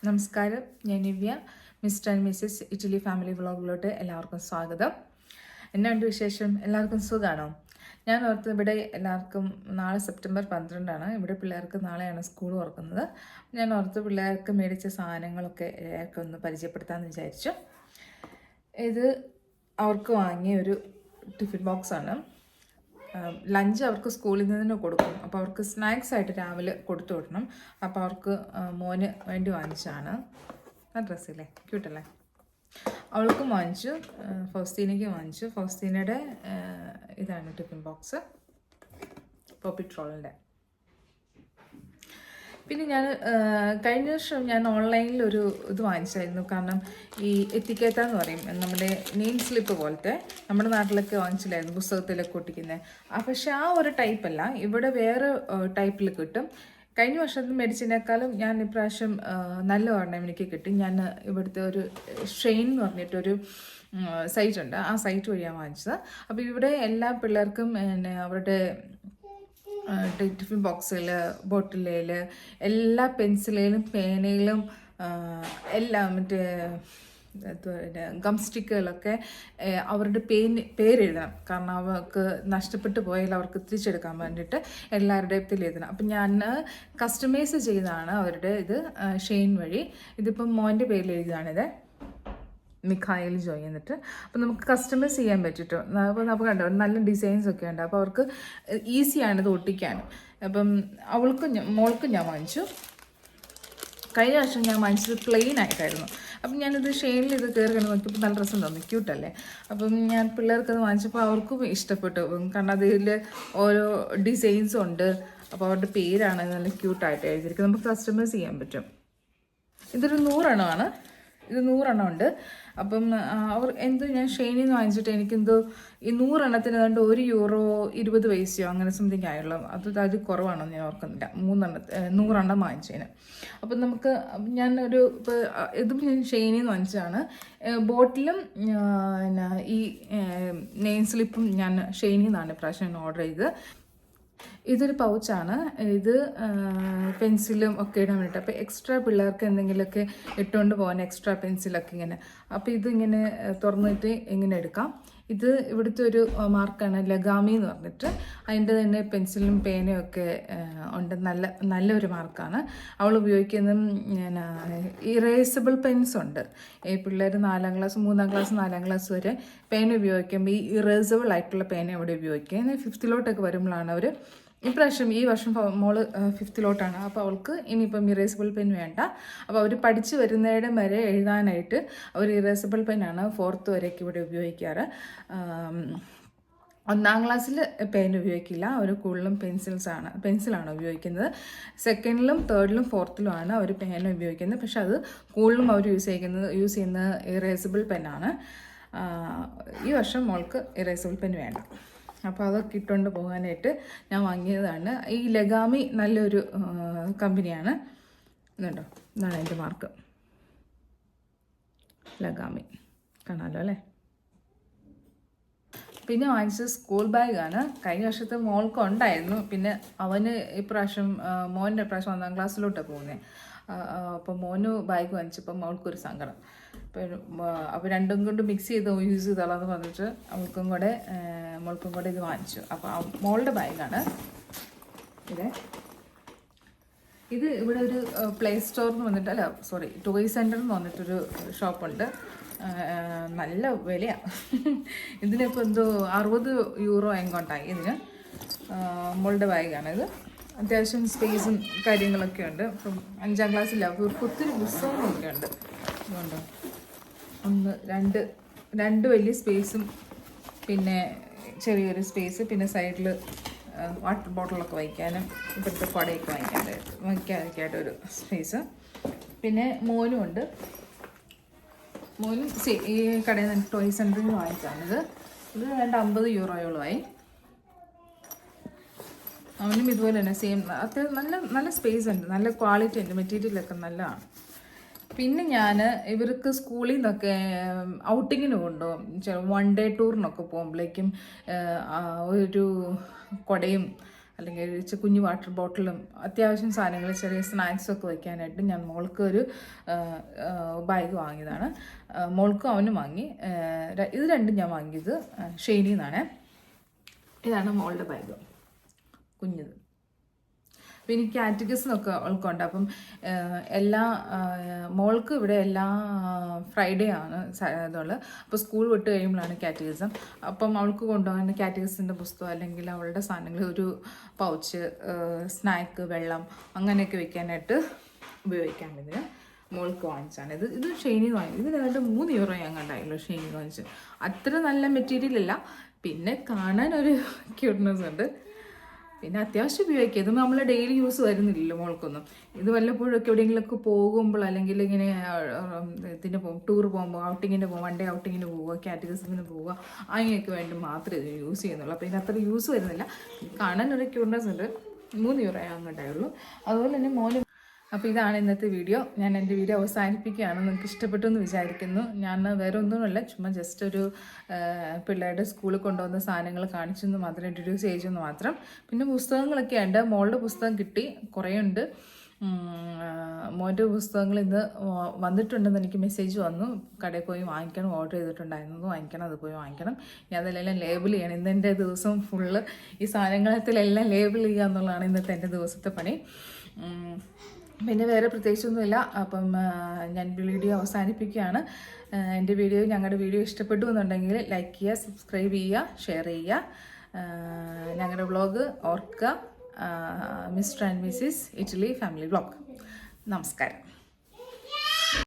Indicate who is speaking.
Speaker 1: നമസ്കാരം, ഞാൻ Nivya. Mister and missus Italy family വ്ളോഗിലോട്ട് എല്ലാവർക്കും സ്വാഗതം. എന്നാണ്ട് വിശേഷം? എല്ലാവർക്കും സുഖമാണോ? ഞാൻ ഓർത്ത് ഇവിടെ എല്ലാവർക്കും നാളെ സെപ്റ്റംബർ 12 ഇവിടെ പിള്ളേർക്ക് നാളെയാണ് സ്കൂൾ തുറക്കുന്നത്. ഞാൻ ഓർത്ത് പിള്ളേർക്ക് മേടിച്ച സാധനങ്ങളൊക്കെ എല്ലാവർക്കും ഒന്ന് പരിചയപ്പെടുത്താമെന്ന് വിചാരിച്ചു. ഇത് അവർക്ക് വാങ്ങിയ ഒരു ടിഫിൻ ബോക്സാണ്. ലഞ്ച് അവർക്ക് സ്കൂളിൽ നിന്ന് തന്നെ കൊടുക്കും. അപ്പോൾ അവർക്ക് സ്നാക്സ് ആയിട്ട് രാവിലെ കൊടുത്തു വിടണം. അപ്പോൾ അവർക്ക് മോന് വേണ്ടി വാങ്ങിച്ചാണ്. ആ ഡ്രസ്സില്ലേ, ക്യൂട്ടല്ലേ? അവൾക്കും വാങ്ങിച്ചു, ഫൗസ്റ്റീനയ്ക്ക് വാങ്ങിച്ചു. ഫൗസ്റ്റീനയുടെ ഇതാണ് ടിഫിൻ ബോക്സ്, പോപ്പിട്രോളിൻ്റെ. പിന്നെ ഞാൻ കഴിഞ്ഞ വർഷം ഞാൻ ഓൺലൈനിൽ ഒരു ഇത് വാങ്ങിച്ചായിരുന്നു. കാരണം ഈ എത്തിക്കേത്ത എന്ന് പറയും, നമ്മുടെ നെയിം സ്ലിപ്പ് പോലത്തെ, നമ്മുടെ നാട്ടിലൊക്കെ വാങ്ങിച്ചില്ലായിരുന്നു പുസ്തകത്തിലൊക്കെ ഒട്ടിക്കുന്നത്. പക്ഷെ ആ ഒരു ടൈപ്പല്ല, ഇവിടെ വേറെ ടൈപ്പിൽ കിട്ടും. കഴിഞ്ഞ വർഷത്തിൽ മേടിച്ചതിനേക്കാളും ഞാൻ ഇപ്രാവശ്യം നല്ല ഒരെണ്ണം എനിക്ക് കിട്ടി. ഞാൻ ഇവിടുത്തെ ഒരു ഷെയിൻ എന്ന് പറഞ്ഞിട്ടൊരു സൈറ്റ് ഉണ്ട്, ആ സൈറ്റ് വഴിയാണ് വാങ്ങിച്ചത്. അപ്പോൾ ഇവിടെ എല്ലാ പിള്ളേർക്കും അവരുടെ ടിഫിൻ ബോക്സിൽ, ബോട്ടിലിൽ, എല്ലാ പെൻസിലിലും പേനയിലും എല്ലാം മറ്റേ ഗം സ്റ്റിക്കുകളൊക്കെ അവരുടെ പേരെഴുതണം. കാരണം അവർക്ക് നഷ്ടപ്പെട്ടു പോയാൽ അവർക്ക് തിരിച്ചെടുക്കാൻ വേണ്ടിയിട്ട് എല്ലാവരുടെയും എഴുതണം. അപ്പം ഞാൻ കസ്റ്റമൈസ് ചെയ്താണ് അവരുടെ ഇത് ഷെയിൻ വഴി. ഇതിപ്പം മോൻ്റെ പേരിൽ എഴുതിയതാണിത്, മിഖായിൽ ജോയ് എന്നിട്ട്. അപ്പോൾ നമുക്ക് കസ്റ്റമൈസ് ചെയ്യാൻ പറ്റിട്ടോ. അപ്പോൾ നമുക്ക് കണ്ടോ നല്ല ഡിസൈൻസ് ഒക്കെ ഉണ്ട്. അപ്പോൾ അവർക്ക് ഈസിയാണ് ഇത് ഒട്ടിക്കാനും. അപ്പം മോൾക്കും ഞാൻ വാങ്ങിച്ചു. കഴിഞ്ഞ വർഷം ഞാൻ വാങ്ങിച്ചത് പ്ലെയിൻ ആയിട്ടായിരുന്നു. അപ്പം ഞാനിത് ഷെയിനിൽ ഇത് കയറി കണ്ട് നോക്കിയപ്പോൾ നല്ല രസം തോന്നി, ക്യൂട്ടല്ലേ? അപ്പം ഞാൻ പിള്ളേർക്കത് വാങ്ങിച്ചപ്പോൾ അവർക്കും ഇഷ്ടപ്പെട്ടു. കാരണം അതിൽ ഓരോ ഡിസൈൻസും ഉണ്ട്. അപ്പോൾ അവരുടെ പേരാണ് നല്ല ക്യൂട്ടായിട്ട് എഴുതിയിരിക്കുന്നത്. നമുക്ക് കസ്റ്റമൈസ് ചെയ്യാൻ പറ്റും. ഇതൊരു 100 എണ്ണമാണ്. ഇത് 100 എണ്ണം ഉണ്ട്. അപ്പം ഞാൻ ഷെയിനിൽ നിന്ന് വാങ്ങിച്ചിട്ട് എനിക്കെന്തോ ഈ 100 എണ്ണത്തിന് ഏതാണ്ട് €1.20 അങ്ങനെ സംതിങ് ആയുള്ളൂ. അത് കുറവാണോ ഞാൻ ഓർക്കുന്നില്ല. 100 എണ്ണം വാങ്ങിച്ചതിന്. അപ്പം നമുക്ക് ഞാനൊരു ഇതും ഞാൻ ഷെയിനിൽ നിന്ന് വാങ്ങിച്ചതാണ്. ബോട്ടിലും ഈ നെയിം സ്ലിപ്പും ഞാൻ ഷെയിനിൽ നിന്നാണ് ഇപ്രാവശ്യം ഓർഡർ ചെയ്തത്. ഇതൊരു പൗച്ചാണ്. ഇത് പെൻസിലും ഒക്കെ ഇടാൻ വേണ്ടിയിട്ട്. അപ്പോൾ എക്സ്ട്രാ പിള്ളേർക്ക് എന്തെങ്കിലുമൊക്കെ ഇട്ടുകൊണ്ട് പോകാൻ എക്സ്ട്രാ പെൻസിലൊക്കെ ഇങ്ങനെ. അപ്പോൾ ഇതിങ്ങനെ തുറന്നിട്ട് ഇങ്ങനെ എടുക്കാം. ഇത് ഇവിടുത്തെ ഒരു മാർക്കാണ്, ലഗാമി എന്ന് പറഞ്ഞിട്ട്. അതിൻ്റെ തന്നെ പെൻസിലും പേനയും ഒക്കെ ഉണ്ട്. നല്ലൊരു മാർക്കാണ്. അവൾ ഉപയോഗിക്കുന്നത് ഇറേസബിൾ പെൻസ് ഉണ്ട്. ഈ പിള്ളേർ 4ാം ക്ലാസ്, 3ാം ക്ലാസ്, 4ാം ക്ലാസ് വരെ പേന ഉപയോഗിക്കുമ്പോൾ ഈ ഇറേസബിൾ ആയിട്ടുള്ള പേന അവിടെ ഉപയോഗിക്കുക. 5th വരുമ്പോഴാണ് അവർ ഈ വർഷം മോള് 5th. അപ്പോൾ അവൾക്ക് ഇനിയിപ്പം ഇറേസബിൾ പെൻ വേണ്ട. അപ്പോൾ അവർ പഠിച്ച് വരുന്നയിടം വരെ എഴുതാനായിട്ട് അവർ ഇറേസബിൾ പെന്നാണ് 4th വരെയൊക്കെ ഇവിടെ ഉപയോഗിക്കാറ്. 1ാം ക്ലാസ്സിൽ പെൻ ഉപയോഗിക്കില്ല. അവർ കൂടുതലും പെൻസിലാണ് ഉപയോഗിക്കുന്നത്. 2nd, 3rd, 4th അവർ പേന ഉപയോഗിക്കുന്നത്. പക്ഷെ അത് കൂടുതലും അവർ യൂസ് ചെയ്യുന്നത് ഇറേസബിൾ പെന്നാണ്. ഈ വർഷം മോൾക്ക് ഇറേസബിൾ പെൻ വേണ്ട. അപ്പോൾ അതൊക്കെ ഇട്ടുകൊണ്ട് പോകാനായിട്ട് ഞാൻ വാങ്ങിയതാണ്. ഈ ലഗാമി നല്ലൊരു കമ്പനിയാണ്. ഇതുണ്ടോ, ഇതാണ് എൻ്റെ മാർക്ക്, ലഗാമി. കാണാമല്ലോ അല്ലേ? പിന്നെ വാങ്ങിച്ചത് സ്കൂൾ ബാഗാണ്. കഴിഞ്ഞ വർഷത്തെ മോൾക്ക് ഉണ്ടായിരുന്നു. പിന്നെ മോൻ്റെ ഇപ്രാവശ്യം 1ാം ക്ലാസ്സിലോട്ടാണ് പോകുന്നത്. അപ്പോൾ മോന് ബാഗ് വാങ്ങിച്ചപ്പോൾ മോൾക്കൊരു സങ്കടം. അപ്പോൾ രണ്ടും കൊണ്ട് മിക്സ് ചെയ്ത് യൂസ് ചെയ്തോളാന്ന് പറഞ്ഞിട്ട് മോൾക്കും കൂടെ ഇത് വാങ്ങിച്ചു. അപ്പോൾ മോളുടെ ബാഗാണ് ഇത്. ഇവിടെ ഒരു പ്ലേ സ്റ്റോർ എന്ന് വന്നിട്ട് ടോയ് സെൻറ്റർ എന്ന് പറഞ്ഞിട്ടൊരു ഷോപ്പുണ്ട്. നല്ല വിലയാണ് ഇതിനിപ്പോൾ എന്തോ €60 എങ്ങോട്ടായി ഇതിന്. മോളുടെ ബാഗാണിത്. അത്യാവശ്യം സ്പേസും കാര്യങ്ങളൊക്കെ ഉണ്ട്. ഇപ്പം 5ാം ക്ലാസ്സിലാണ്. ഒത്തിരി പുസ്തകങ്ങളൊക്കെ ഉണ്ട്. അതുകൊണ്ടോ 1, 2 വലിയ സ്പേസും പിന്നെ ചെറിയൊരു സ്പേസ്, പിന്നെ സൈഡിൽ വാട്ടർ ബോട്ടിലൊക്കെ വയ്ക്കാനും ഇപ്പോഴത്തെ കുടയൊക്കെ വയ്ക്കാനൊക്കെ ആയിട്ടൊരു സ്പേസ്. പിന്നെ മോനും ഉണ്ട്. മോനും ഈ കടയിൽ നിന്ന് ടോയ് സെൻറ്ററിൽ നിന്ന് വാങ്ങിച്ചാണിത്. ഇത് €50 അവനും ഇതുപോലെ തന്നെ സെയിം. അത്യാവശ്യം നല്ല സ്പേസ് ഉണ്ട്, നല്ല ക്വാളിറ്റി ഉണ്ട്, മെറ്റീരിയലൊക്കെ നല്ലതാണ്. പിന്നെ ഞാൻ ഇവർക്ക് സ്കൂളിൽ നിന്നൊക്കെ ഔട്ടിങ്ങിന് കൊണ്ടുപോകും. 1 ഡേ ടൂറിനൊക്കെ പോകുമ്പോഴേക്കും ഒരു കുടയും അല്ലെങ്കിൽ കുഞ്ഞു വാട്ടർ ബോട്ടിലും അത്യാവശ്യം സാധനങ്ങൾ ചെറിയ സ്നാക്സൊക്കെ വയ്ക്കാനായിട്ട് ഞാൻ മോൾക്കൊരു ബാഗ് വാങ്ങിയതാണ്. മോൾക്കും അവനും വാങ്ങി. ഇത് രണ്ടും ഞാൻ വാങ്ങിയത് ഷെയ്നിൽ നിന്നാണ്. ഇതാണ് മോളുടെ ബാഗ്, കുഞ്ഞത്. അപ്പോൾ ഇനി കാറ്റഗിസമൊക്കെ അവൾക്കുണ്ട്. അപ്പം മോൾക്ക് ഇവിടെ എല്ലാ ഫ്രൈഡേ ആണ് ഇതുള്ളത്. അപ്പോൾ സ്കൂൾ വിട്ട് കഴിയുമ്പോഴാണ് കാറ്റഗിസം. അപ്പം അവൾക്ക് കൊണ്ടുപോകാൻ കാറ്റഗിസിൻ്റെ പുസ്തകം അല്ലെങ്കിൽ അവളുടെ സാധനങ്ങൾ, ഒരു പൗച്ച്, സ്നാക്ക്, വെള്ളം അങ്ങനെയൊക്കെ വെക്കാനായിട്ട് ഉപയോഗിക്കാൻ ഇതിന് മോൾക്ക് വാങ്ങിച്ചാണ്. ഇത് ഷെയ്നിൽ വാങ്ങി. ഇതിന് ഏതാണ്ട് €3 ഞാൻ കണ്ടായല്ലോ ഷെയ്നിൽ വാങ്ങിച്ച്. അത്ര നല്ല മെറ്റീരിയൽ അല്ല, പിന്നെ കാണാനൊരു ക്യൂട്ട്നെസ് ഉണ്ട്, പിന്നെ അത്യാവശ്യം ഉപയോഗിക്കുക. ഇത് നമ്മൾ ഡെയിലി യൂസ് വരുന്നില്ലല്ലോ മോൾക്കൊന്നും. ഇത് വല്ലപ്പോഴൊക്കെ എവിടെയെങ്കിലുമൊക്കെ പോകുമ്പോൾ അല്ലെങ്കിൽ ഇങ്ങനെ ഇതിന് പോകും, ടൂർ പോകുമ്പോൾ, ഔട്ടിങ്ങിന് പോകും, 1 ഡേ ഔട്ടിങ്ങിന് പോവുക, കാറ്റഗറിസിന് പോവുക, അങ്ങനെയൊക്കെ വേണ്ടി മാത്രമേ ഇത് യൂസ് ചെയ്യുന്നുള്ളൂ. അപ്പോൾ ഇതിന് അത്ര യൂസ് വരുന്നില്ല. കാണാനൊരു ക്യൂട്ട്നെസ് ഉണ്ട്. €3 അങ്ങോട്ടായുള്ളൂ. അതുപോലെ തന്നെ മോന്. അപ്പോൾ ഇതാണ് ഇന്നത്തെ വീഡിയോ. ഞാൻ എൻ്റെ വീഡിയോ അവസാനിപ്പിക്കുകയാണ്. നിങ്ങൾക്ക് ഇഷ്ടപ്പെട്ടു എന്ന് വിചാരിക്കുന്നു. ഞാൻ വേറെ ഒന്നുമല്ല, ചുമ്മാ ജസ്റ്റ് ഒരു പിള്ളേരുടെ സ്കൂളിൽ കൊണ്ടുവന്ന സാധനങ്ങൾ കാണിച്ചെന്ന് മാത്രം, ഇൻട്രൊഡ്യൂസ് ചെയ്തെന്ന് മാത്രം. പിന്നെ പുസ്തകങ്ങളൊക്കെ ഉണ്ട്. മോളുടെ പുസ്തകം കിട്ടി, കുറേ ഉണ്ട്. മോൻ്റെ പുസ്തകങ്ങൾ ഇന്ന് വന്നിട്ടുണ്ടെന്ന് എനിക്ക് മെസ്സേജ് വന്നു. കടയിൽ പോയി വാങ്ങിക്കണം, ഓർഡർ ചെയ്തിട്ടുണ്ടായിരുന്നു, വാങ്ങിക്കണം, അത് പോയി വാങ്ങിക്കണം. ഞാൻ അതിലെല്ലാം ലേബിൾ ചെയ്യണം. ഇന്നെൻ്റെ ദിവസം ഫുള്ള് ഈ സാധനങ്ങളത്തിലെല്ലാം ലേബിൾ ചെയ്യുക എന്നുള്ളതാണ് ഇന്നത്തെ എൻ്റെ ദിവസത്തെ പണി. പിന്നെ വേറെ പ്രത്യേകിച്ചൊന്നുമില്ല. അപ്പം ഞാൻ വീഡിയോ അവസാനിപ്പിക്കുകയാണ്. എൻ്റെ വീഡിയോ, ഞങ്ങളുടെ വീഡിയോ ഇഷ്ടപ്പെട്ടു എന്നുണ്ടെങ്കിൽ ലൈക്ക് ചെയ്യുക, സബ്സ്ക്രൈബ് ചെയ്യുക, ഷെയർ ചെയ്യുക. ഞങ്ങളുടെ വ്ളോഗ് ഓർക്കുക, mister and Mrs Italy family vlog. നമസ്കാരം.